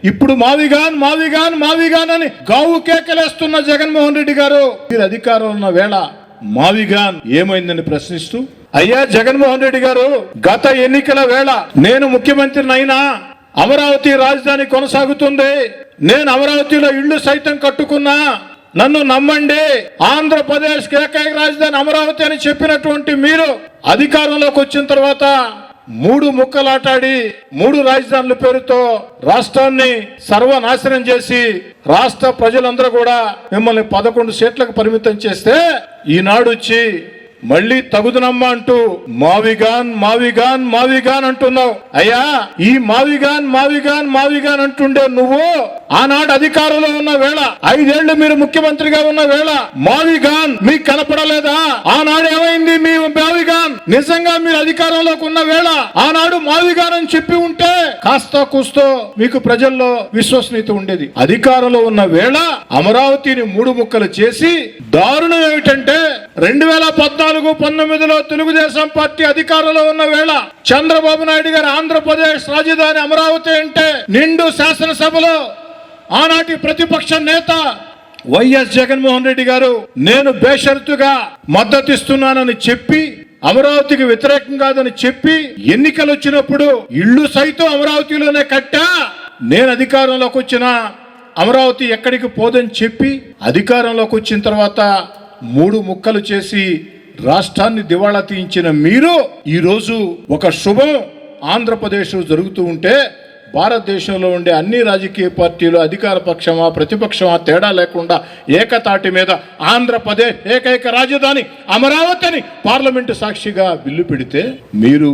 ఇప్పుడు మావిగాన్ మావిగాన్ మావిగాన్ అని గావు కేకలేస్తున్న జగన్మోహన్ రెడ్డి గారు మీరు అధికారంలో ఉన్న వేళ మావిగాన్ ఏమైందని ప్రశ్నిస్తూ, అయ్యా జగన్మోహన్ రెడ్డి గారు, గత ఎన్నికల వేళ నేను ముఖ్యమంత్రినైనా అమరావతి రాజధాని కొనసాగుతుంది, నేను అమరావతిలో ఇళ్లు సైతం కట్టుకున్నా, నన్ను నమ్మండి, ఆంధ్రప్రదేశ్ ఏకైక రాజధాని అమరావతి అని చెప్పినటువంటి మీరు అధికారంలోకి వచ్చిన తర్వాత 3 ముక్కలాటాడి 3 రాజధానుల పేరుతో రాష్ట్రాన్ని సర్వనాశనం చేసి రాష్ట్ర ప్రజలందరూ కూడా మిమ్మల్ని 11 సీట్లకు పరిమితం చేస్తే ఈనాడు వచ్చి మళ్ళీ తగుదనమ్మా అంటూ మావిగాన్ మావిగాన్ మావిగాన్ అంటున్నావు. అయ్యా, ఈ మావిగాన్ మావిగాన్ మావిగాన్ అంటుండే నువ్వు ఆనాడు అధికారంలో ఉన్న వేళ 5 ఏళ్లు మీరు ముఖ్యమంత్రిగా ఉన్న వేళ మావిగాన్ మీకు కనపడలేదా? ఆనాడు ఏమైంది మీ మావిగాన్? నిజంగా మీరు అధికారంలోకి ఉన్న వేళ ఆనాడు మావిగాన్ అని చెప్పి ఉంటే కాస్త కూస్తో మీకు ప్రజల్లో విశ్వసనీయత ఉండేది. అధికారంలో ఉన్న వేళ అమరావతిని 3 ముక్కలు చేసి దారుణం ఏమిటంటే 2014-19లో తెలుగుదేశం పార్టీ అధికారంలో ఉన్న వేళ చంద్రబాబు నాయుడు గారు ఆంధ్రప్రదేశ్ రాజధాని అమరావతి అంటే నిండు శాసనసభలో ఆనాటి ప్రతిపక్ష నేత వైఎస్ జగన్మోహన్ రెడ్డి గారు నేను బేషరతుగా మద్దతిస్తున్నానని చెప్పి, అమరావతికి వ్యతిరేకం కాదని చెప్పి, ఎన్నికలు వచ్చినప్పుడు ఇళ్లు సైతం అమరావతిలోనే కట్టా, నేను అధికారంలోకి వచ్చిన అమరావతి ఎక్కడికి పోదని చెప్పి అధికారంలోకి వచ్చిన తర్వాత 3 ముక్కలు చేసి రాష్ట్రాన్ని దివాళా తీయించిన మీరు ఈరోజు ఒక శుభం ఆంధ్రప్రదేశ్ జరుగుతూ ఉంటే భారతదేశంలో ఉండే అన్ని రాజకీయ పార్టీలు అధికార పక్షమా ప్రతిపక్షమా తేడా లేకుండా ఏకతాటి మీద ఆంధ్రప్రదేశ్ ఏకైక రాజధాని అమరావతి అని పార్లమెంటు సాక్షిగా బిల్లు పెడితే మీరు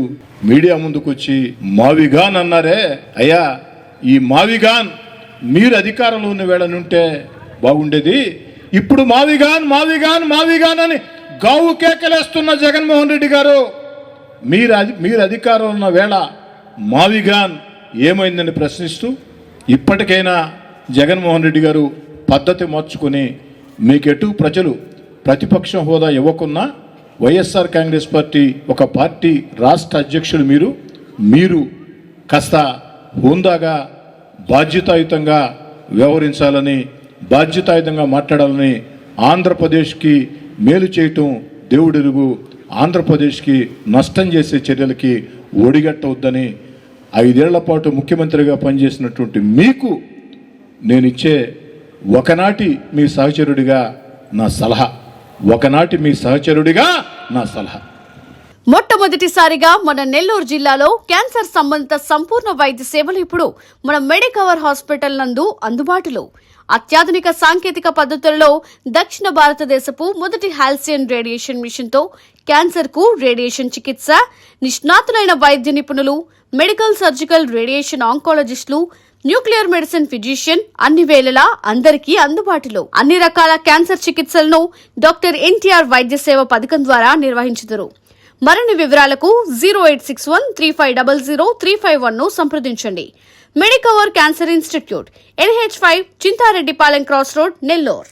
మీడియా ముందుకొచ్చి మావిగాన్ అన్నారే. అయ్యా, ఈ మావిగాన్ మీరు అధికారంలో ఉన్న వేళ నుంటే బాగుండేది. ఇప్పుడు మావిగాన్ మావిగాన్ మావిగాన్ అని గావు కేకలేస్తున్న జగన్మోహన్ రెడ్డి గారు మీరు అధికారంలో ఉన్న వేళ మావిగాన్ ఏమైందని ప్రశ్నిస్తూ, ఇప్పటికైనా జగన్మోహన్ రెడ్డి గారు పద్ధతి మార్చుకొని మీకెటు ప్రజలు ప్రతిపక్ష హోదా ఇవ్వకున్నా వైఎస్ఆర్ కాంగ్రెస్ పార్టీ ఒక పార్టీ రాష్ట్ర అధ్యక్షులు మీరు కాస్త హోందాగా బాధ్యతాయుతంగా వ్యవహరించాలని, బాధ్యతాయుతంగా మాట్లాడాలని, ఆంధ్రప్రదేశ్కి మేలు చేయటం దేవుడెరుగు, ఆంధ్రప్రదేశ్కి నష్టం చేసే చర్యలకి ఒడిగట్టవద్దని 5 ఏళ్ల పాటు ముఖ్యమంత్రిగా పనిచేసినటువంటి మీకు నేనిచ్చే ఒకనాటి మీ సహచరుడిగా నా సలహా. మొట్టమొదటిసారిగా మన నెల్లూరు జిల్లాలో క్యాన్సర్ సంబంధిత సంపూర్ణ వైద్య సేవలు ఇప్పుడు మన మెడికవర్ హాస్పిటల్ నందు అందుబాటులో. అత్యాధునిక సాంకేతిక పద్ధతులలో దక్షిణ భారతదేశపు మొదటి హాల్సియన్ రేడియేషన్ మిషన్ తో క్యాన్సర్ కు రేడియేషన్ చికిత్స, నిష్ణాతులైన వైద్య నిపుణులు, మెడికల్ సర్జికల్ రేడియేషన్ ఆంకాలజిస్టులు, న్యూక్లియర్ మెడిసిన్ ఫిజిషియన్ అన్ని వేళలా అందరికీ అందుబాటులో. అన్ని రకాల క్యాన్సర్ చికిత్సలను డాక్టర్ ఎన్టీఆర్ వైద్య సేవ పథకం ద్వారా నిర్వహించుదురు. మరిన్ని వివరాలకు 086135003551 సంప్రదించండి. Medicover cancer institute, NH5, Chintareddypalem cross road, Nellore.